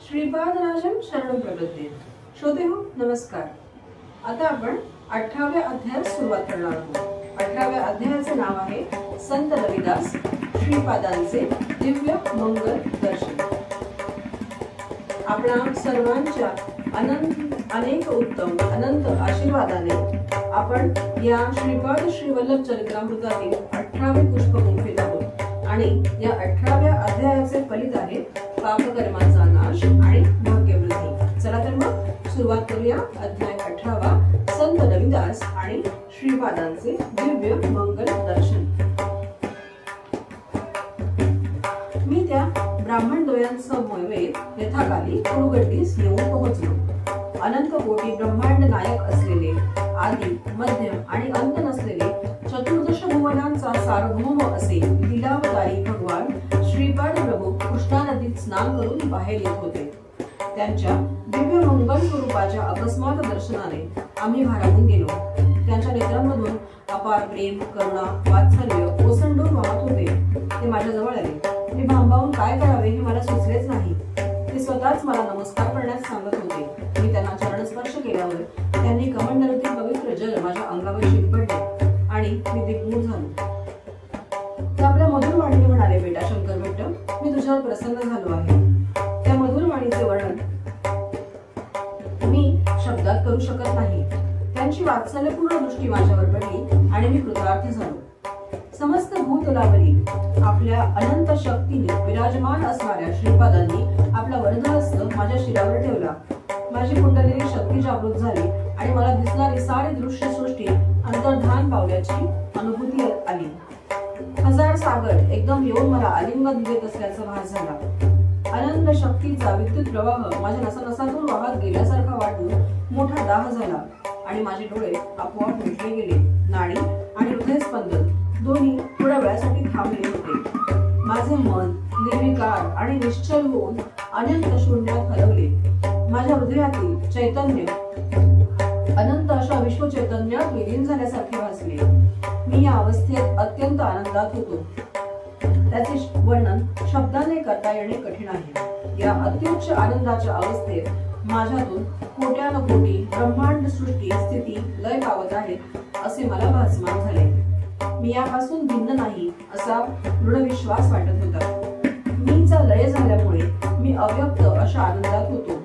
श्रीपादराजं शरणं प्रपद्ये। श्रोते हो नमस्कार। आता आपण 18व्या अध्यायास सुरुवात करणार आहोत। 18व्या अध्यायाचे नाव आहे संत रविदास श्रीपादांचे दिव्य मंगल दर्शन। आपणा सर्वांच्या अनेक उत्तम अनंत आशीर्वादाने आपण या श्रीपाद श्रीवल्लभ चरित्रामृतातील 18वे पुष्प गुंफित आहोत आणि या 18व्या अध्यायाचे फलित आहे पापकर्मांचा नाश आणि भाग्यवृद्धी। चला तर मग सुरुवात करूया। अध्याय 18वा संत रविदास आणि श्रीपादांचे दिव्य मंगल दर्शन। मी त्या ब्राह्मणद्वयांसमवेत यथाकाली कुरुगड्डीस येऊन पोहोचलो। अनंत कोटी ब्रह्मांड नायक असलेले आदि मध्य आणि अंत नसलेले चतुर्दश भुवनांचा सार्वभौम असे लीलावतारी भगवान श्रीपाद प्रभू कृष्णा नदीत स्नान करून बाहेर येत होते। त्यांच्या दिव्य मंगल स्वरूपाच्या अकस्मात दर्शनाने आम्ही भारावून गेलो। त्यांच्या नेत्रांमधून अपार प्रेम करुणा वात्सल्य ओसंडून वाहत होते। ते माझ्या जवळ आले। मी भांबावून काय करावे हे मला सुचलेच नाही। ते स्वतःच मला नमस्कार करण्यास सांगत होते। मी त्यांना चरणस्पर्श केल्यावर त्यांनी कमंडलूतील पवित्र जल माझ्या अंगावर शिंपडले आणि मी दिग्मूढ झालो। ते आपल्या मधुर वाणीने म्हणाले, बेटा शंकर भट्ट, मी तुझ्यावर प्रसन्न झालो आहे। त्या मधुर वाणीचे वर्णन मी शब्दात करू शकत नाही। त्यांची वात्सल्यपूर्ण दृष्टी माझ्यावर पडली आणि मी कृतार्थ झालो। समस्त भूतलावरील आपल्या अनंत शक्तीने विराजमान असणाऱ्या श्रीपादांनी आपला वरदहस्त माझ्या शिरावर ठेवला। माझी कुंडलिनी शक्ती जागृत झाली आणि मला दिसणारी सारी दृश्य सृष्टी अंतर्धान पावल्याची अनुभूती आली। हजार सागर एकदम येऊन मला आलिंगन देत असल्याचा भास झाला। अनंत शक्तीचा विद्युत प्रवाह माझ्या नसानसातून वाहत गेल्यासारखा वाटून मोठा दाह झाला आणि माझे डोळे आपोआप मिटले गेले। नाडी आणि हृदयस्पंदन दोन्ही थोड्या वेळासाठी थांबले होते। माझे मन निर्विकार आणि निश्चल होऊन अनंत शून्यात हरवले। माझ्या हृदयातील चैतन्य अनंत अशा विश्व चैतन्यात विलीन झाल्यासारखे भासले। मी या अवस्थेत अत्यंत आनंदात होतो। त्याचे वर्णन शब्दाने करता येणे कठीण आहे। या अत्युच्च आनंदाच्या अवस्थेत माझ्यातून कोट्यानुकोटी ब्रह्मांड सृष्टी स्थिती लय पावत आहेत असे मला भासमान झाले। मी यापासून भिन्न नाही असा दृढ विश्वास वाटत होता। मीचा लय झाल्यामुळे मी अव्यक्त अशा आनंदात होतो।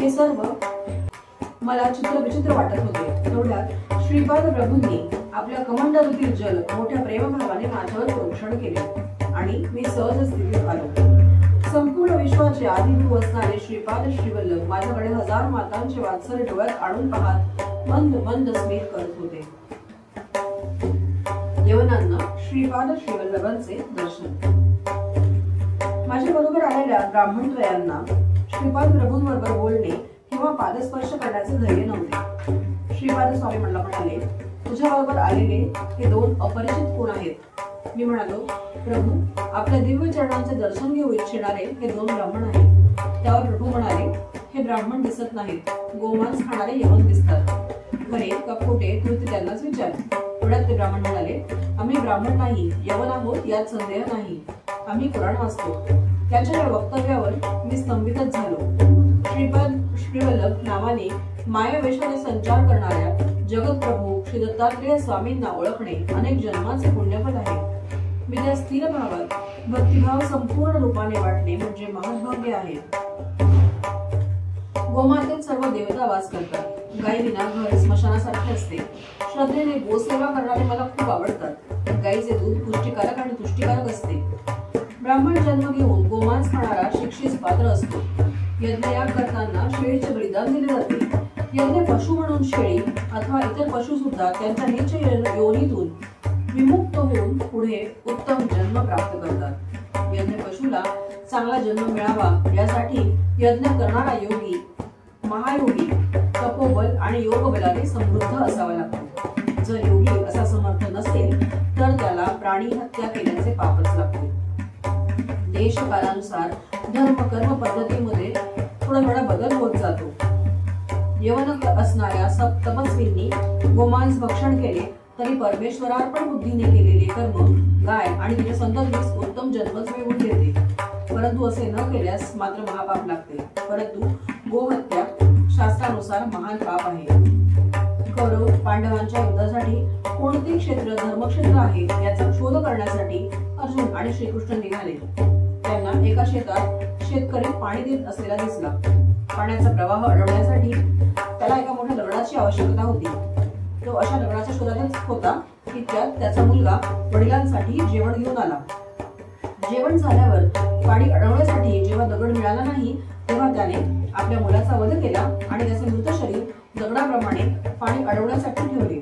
हे सर्व मला चित्रविचित्र वाटत होते। तेवढ्यात श्रीपाद प्रभूंनी आपल्या कमंडलूतील जल मोठ्या प्रेमभावाने माझ्यावर प्रोक्षण केले आणि मी सहज स्थितीत आलो। संपूर्ण विश्वाचे आदिदेव असणारे श्रीपाद श्रीवल्लभ माझ्याकडे हजार मातांचे वात्सल्य डोळ्यात आणून पाहत मंद मंद स्मित करत होते। यवनांना श्रीपाद श्रीवल्लभांचे दर्शन। माझ्या बरोबर आलेल्या ब्राह्मणद्वयांना श्रीपाद प्रभूंबरोबर बोलणे किंवा पादस्पर्श करण्याचे धैर्य नव्हते। श्रीपाद स्वामी म्हणाले, तुझ्या बरोबर आलेले हे दोन अपरिचित कोण आहेत? मी म्हणालो, प्रभू, आपल्या दिव्य चरणांचे दर्शन घेऊ इच्छिणारे हे दोन ब्राह्मण आहेत। त्यावर प्रभू म्हणाले, हे ब्राह्मण दिसत नाहीत, गोमांस खाणारे यवन दिसतात। खरे का खोटे तू त्यांनाच विचार। थोड्यात ते ब्राह्मण म्हणाले, आम्ही ब्राह्मण नाही यवन आहोत यात संदेह नाही। आम्ही कुराण वाचतो। त्याच्या या वक्तव्यावर मी स्तंभितच झालो। श्रीपाद श्रीवल्लभ नावाने मायावेशाने संचार करणाऱ्या जगतप्रभू श्री दत्तात्रेय स्वामींना ओळखणे अनेक जन्मांचे पुण्यफल आहे। मी त्या स्थिर भावात भक्तिभाव संपूर्ण रूपाने वाटणे म्हणजे महत्भाग्य आहे। गोमातेत सर्व देवता वास करतात। गाई विना घर स्मशानासारखे असते। श्रद्धेने गोसेवा करणारे मला खूप आवडतात। गाईचे दूध पुष्टिकारक आणि तुष्टिकारक असते। ब्राह्मण जन्म घेऊन गोमांस खाणारा शिक्षित पात्र असतो। यज्ञयाग करताना शेळीचे बलिदान दिले जाते। यज्ञ पशु म्हणून शेळी अथवा इतर पशु सुद्धा त्यांच्या नीच योनीतून विमुक्त होऊन पुढे उत्तम जन्म प्राप्त करतात। यज्ञ पशुला चांगला जन्म मिळावा यासाठी यज्ञ करणारा योगी महायोगी तपोबल आणि योग बलाने समृद्ध असावा लागतो। जर योगी असा समर्थ नसेल तर त्याला प्राणी हत्या केल्याचे पापच लागते। देशकालानुसार धर्म कर्म पद्धतीमध्ये थोडा बदल होत जातो। यवन असणाऱ्या तपस्वींनी गोमांस भक्षण केले तरी परमेश्वरार्पण बुद्धीने केलेले कर्म गाय आणि तिच्या संततीस उत्तम जन्मच मिळवून देते। परंतु असे न केल्यास मात्र महापाप लागते. परंतु गोहत्या शास्त्रानुसार महान पाप आहे. कौरव पांडवांच्या युद्धासाठी कोणते क्षेत्र धर्मक्षेत्र आहे याचा शोध करण्यासाठी अर्जुन आणि श्रीकृष्ण निघाले. त्यांना एका शेतात शेतकरी पाणी देत असलेला दिसला. पाण्याचा प्रवाह अडवण्यासाठी त्याला एका मोठ्या दगडाची आवश्यकता होती. तो अशा दगडाच्या शोधातच होता की त्याचा मुलगा वडिलांसाठी जेवण घेऊन आला. जेवण झाल्यावर पाणी अडवण्यासाठी जेव्हा दगड मिळाला नाही तेव्हा त्याने आपल्या मुलाचा वध केला आणि त्याचे मृत शरीर दगडाप्रमाणे पाणी अडवण्यासाठी ठेवले.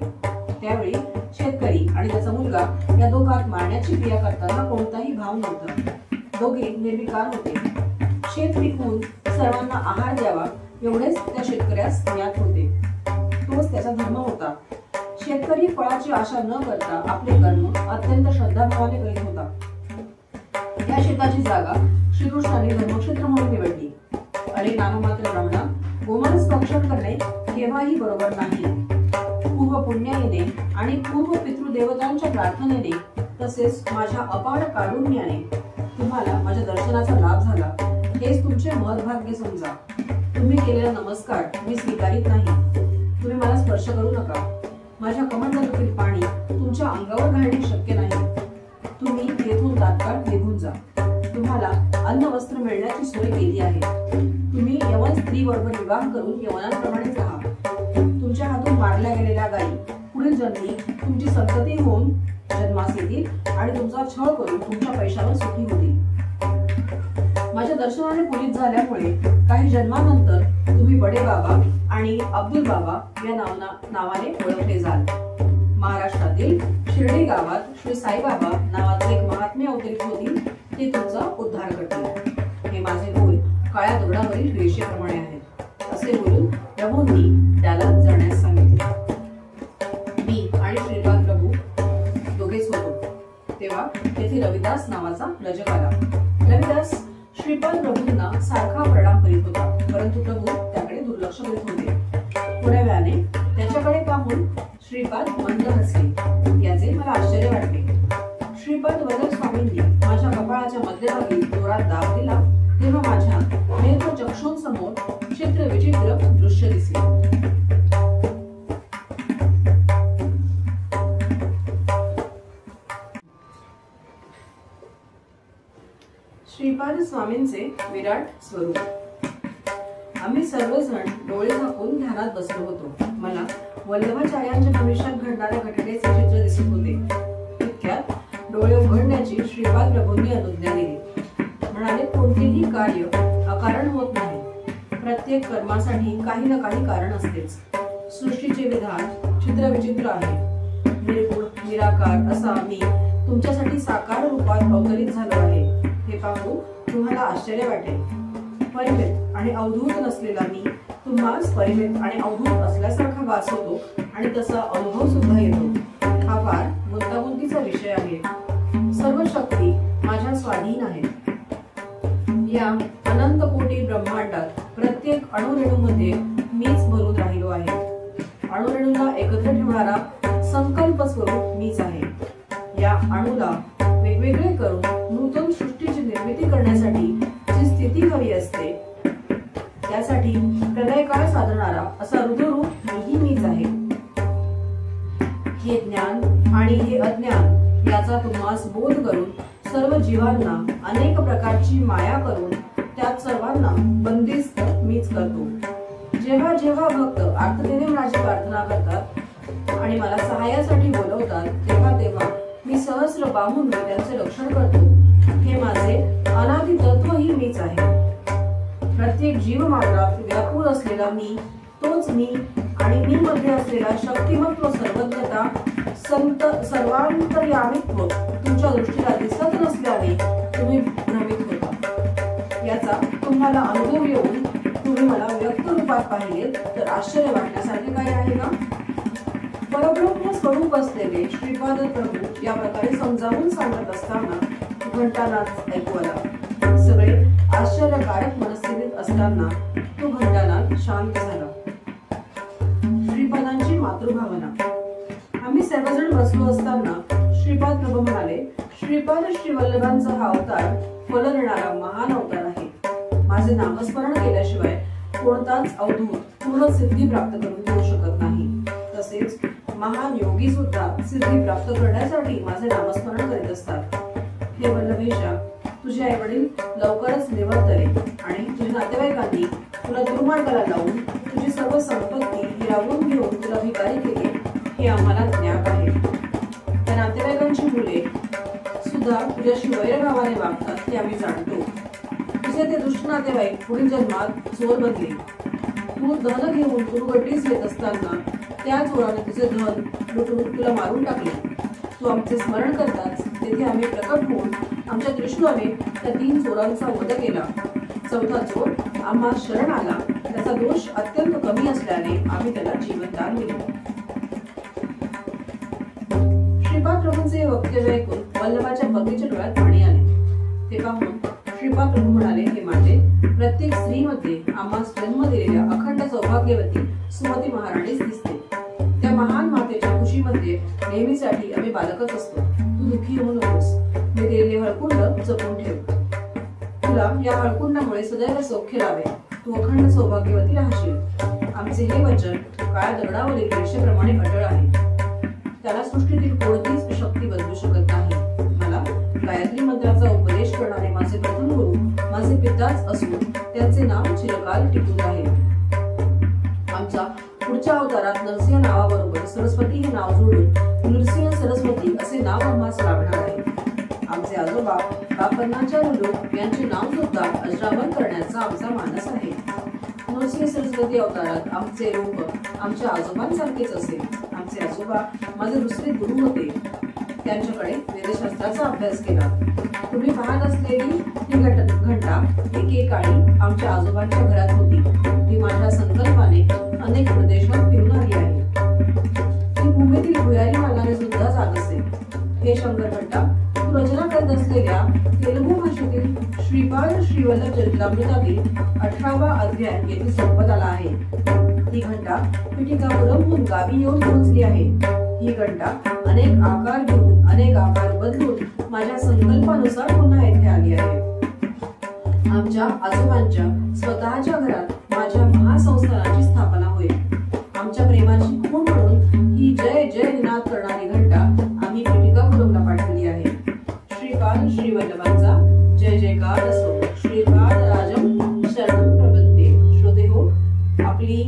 त्यावेळी शेतकरी आणि त्याचा मुलगा या दोघात मारण्याची क्रिया करताना कोणताही भाव नव्हता. दोघे निर्विकार होते. शेत विकून सर्वांना आहार द्यावा एवढेच त्या शेतकऱ्यास ज्ञात होते. तोच त्याचा धर्म होता. शेतकरी फळाची आशा न करता आपले कर्म अत्यंत श्रद्धाभावाने करीत होता. या शेताची जागा श्रीकृष्णाने धर्मक्षेत्र म्हणून निवडली. अरे नाममात्र ब्राह्मणा, गोमांस भक्षण करणे केव्हाही बरोबर नाही. पूर्व पुण्याने आणि पूर्व पितृदेवतांच्या प्रार्थनेने तसेच माझ्या अपार कारुण्याने तुम्हाला माझ्या दर्शनाचा लाभ झाला. हेच तुमचे महत्भाग्य समजा. तुम्ही केलेला नमस्कार मी स्वीकारित नाही. तुम्ही मला स्पर्श करू नका. माझ्या कमंडलूतील पाणी तुमच्या अंगावर घालणे शक्य नाही. तुम्ही येथून तात्काळ निघून जा. तुम्हाला अन्न वस्त्र मिळण्याची सोय केली आहे. तुम्ही यवन स्त्री बरोबर विवाह करून यवनांप्रमाणेच राहा. तुमच्या हातून मारल्या गेलेल्या गायी पुढील जन्मी तुमची संतती होऊन जन्मास येतील आणि तुमचा छळ करून तुमच्या पैशावर सुखी होतील. माझ्या दर्शनाने पुनीत झाल्यामुळे काही जन्मानंतर तुम्ही बडे बाबा आणि अब्दुल बाबा या नावाने ओळखले जाल. महाराष्ट्रातील शिर्डी गावात श्री साईबाबा नावाचे एक महात्मे अवतरित होतील. ते तुमचा उद्धार करतील. हे माझे बोल काळ्या दगडावरील रेषेप्रमाणे आहेत. असे बोलून प्रभूंनी त्याला जळण्यास सांगितले. मी आणि श्रीपाद प्रभू दोघेच होतो. तेव्हा तेथे रविदास नावाचा रजक आला. रविदास श्रीपाद प्रभूंना सारखा प्रणाम करीत होता, परंतु प्रभू त्याकडे दुर्लक्ष करीत होते. थोड्या वेळाने त्याच्याकडे पाहून श्रीपाद मंद हसले. याचे मला आश्चर्य वाटले. श्रीपाद वरद स्वामींनी माझ्या कपाळाच्या मध्यभागी जोरात दाब दिला तेव्हा माझ्या नेत्र चक्षुंसमोर चित्र विचित्र दृश्य दिसले. श्रीपाद स्वामींचे विराट स्वरूप. आम्ही सर्वजण डोळे झाकून ध्यानात बसलो होतो. मला वल्लभाचार्यांच्या भविष्यात घडणाऱ्या घटनेचे चित्र दिसत होते. इतक्यात डोळे उघडण्याची श्रीपाद प्रभूंनी अनुज्ञा दिली. म्हणाले, कोणतेही कार्य अकारण होत नाही. प्रत्येक कर्मासाठी काही ना काही कारण असतेच. सृष्टीचे विधान चित्रविचित्र आहे. निर्गुण निराकार असा मी तुमच्यासाठी साकार रूपात अवतरित झालो आहे. हे पाहून तुम्हाला आश्चर्य वाटेल. परिमित आणि अवधूत नसलेला मी तुम्हास परिमित आणि अवधूत असल्यासारखा भास होतो आणि तसा अनुभव सुद्धा येतो. हा फार गुंतागुंतीचा विषय आहे. सर्व शक्ती माझ्या स्वाधीन आहेत. या अनंत कोटी ब्रह्मांडात प्रत्येक अणुरेणूमध्ये मीच भरून राहिलो आहे. अणुरेणूला एकत्र ठेवणारा संकल्प स्वरूप मीच आहे. या अणूला वेगवेगळे करून नूतन सृष्टीची निर्मिती करण्यासाठी जी स्थिती हवी असते त्यासाठी प्रलयकाळ साधणारा असा रुद्ररूप मीही मीच आहे. हे ज्ञान आणि हे अज्ञान याचा तुम्हास बोध करून सर्व जीवांना अनेक प्रकारची माया करून त्यात सर्वांना बंदिस्त मीच करतो. जेव्हा जेव्हा भक्त आर्ततेने माझी प्रार्थना करतात आणि मला सहाय्यासाठी बोलवतात तेव्हा तेव्हा मी सहस्र बाहूंनी त्यांचे रक्षण करतो. हे माझे अनादि तत्व ही मीच आहे. प्रत्येक जीव मात्रात व्यापूर असलेला मी तोच मी आणि मी मध्ये असलेला शक्तिमत्व सर्वज्ञता संत सर्वांतर्यामित्व तुमच्या दृष्टीला दिसत नसल्याने तुम्ही भ्रमित होता. याचा तुम्हाला अनुभव येऊन तुम्ही मला व्यक्त रूपात पाहिले तर आश्चर्य वाटण्यासारखे काय आहे का? परब्रह्म स्वरूप असलेले श्रीपाद प्रभू या प्रकारे समजावून सांगत असताना घंटानाद ऐकू आला. सगळे आश्चर्यकारक मनस्थितीत असताना तो घंटानाद शांत झाला. श्रीपादांची मातृभावना. आम्ही सर्वजण बसलो असताना श्रीपाद प्रभू म्हणाले, श्रीपाद श्री वल्लभांचा हा अवतार फल देणारा महान अवतार आहे. माझे नामस्मरण केल्याशिवाय कोणताच अवधूत पूर्ण सिद्धी प्राप्त करून घेऊ शकत नाही. तसेच महान योगी सुद्धा सिद्धी प्राप्त करण्यासाठी माझे नामस्मरण करीत असतात. हे वल्लभेशा, तुझे आई वडील लवकरच निवर्तले आणि तुझ्या नातेवाईकांनी तुला दुर्मार्गाला लावून तुझी सर्व संपत्ती हिरावून घेऊन तुला भिकारी केले हे आम्हाला ज्ञात आहे. त्या नातेवाईकांची मुले सुद्धा तुझ्याशी वैरभावाने वागतात हे आम्ही जाणतो. तुझे ते दुष्ट नातेवाईक पुढील जन्मात चोर बनले. तू धन घेऊन तुरुगटीस येत असताना त्या चोराने तुझे धन लुटून तुला मारून टाकले. तू आमचे स्मरण करताच तेथे आम्ही प्रकट होऊन आमच्या दृष्टीने त्या 3 चोरांचा वध केला. चौथा चोर आम्हा शरण आला. त्याचा दोष अत्यंत कमी असल्याने आम्ही त्याला जीवनदान दिले. श्रीपाद प्रभूंचे वक्तव्य ऐकून वल्लभाच्या पत्नीच्या डोळ्यात पाणी आले. ते पाहून श्रीपाद प्रभू म्हणाले, हे माते, प्रत्येक स्त्रीमध्ये आम्हास जन्म दिलेल्या अखंड सौभाग्यवती सुमती महाराणीच दिसते. त्या महान मातेच्या खुशीमध्ये नेहमीसाठी आम्ही बालकच असतो. तू दुःखी होऊ नकोस. मी दिलेले हळकुंड जपून ठेव. तुला या हळकुंडामुळे सदैव सौख्य लावे. तू अखंड सौभाग्यवती राहशील. आमचे हे वचन काळ्या दगडावरील रेषेप्रमाणे अटळ आहे. त्याला सृष्टीतील कोणतीच शक्ती बदलू शकत नाही. मला गायत्री मंत्राचा उपदेश करणारे माझे प्रथम गुरु माझे पिताच असून त्यांचे नाव चिरकाल टिकून राहील. आमच्या पुढच्या अवतारात नरसिंह नावाबरोबर सरस्वती हे नाव जोडून नृसिंह सरस्वती असे नाव आम्हास लाभणार आहे. आमचे आजोबा बापन्नाचार्य यांचे नाव सुद्धा अजरामर करण्याचा आमचा मानस आहे. नरसिंह सरस्वती अवतारात आमचे रूप आमच्या आजोबांसारखेच असेल. आमचे आजोबा माझे दुसरे गुरु होते. त्यांच्याकडे वेदशास्त्राचा अभ्यास केला. तुम्ही पाहत असलेली ही घंटा एकेकाळी आमच्या आजोबांच्या घरात होती. ती माझ्या संकल्पाने अनेक प्रदेशात फिरून आली आहे. ती भूमीतील भुयारी मार्गाने सुद्धा जात असे. हे शंकर घंटा तू रचना करत असलेल्या तेलुगू भाषेतील श्रीपाद श्रीवल्लभ चरित्रामृतातील 18वा अध्याय येथे संपत आला आहे. ही घंटा पिठिकापुरमहून गावी येऊन पोहोचली आहे. ही घंटा अनेक आकार घेऊन अनेक आकार बदलून माझ्या संकल्पानुसार पुन्हा येथे आली आहे. आमच्या आजोबांच्या स्वतःच्या घरात माझ्या महासंस्थानाची स्थापना होईल. आमच्या प्रेमाची खूण म्हणून ही जय जय निनाद करणारी घंटा आम्ही पिठिकापुरमला पाठवली आहे. श्रीपाद श्रीवल्लभांचा जय जयकार असो. श्रीपाद राजम शरणम प्रपद्ये. श्रोते हो, आपली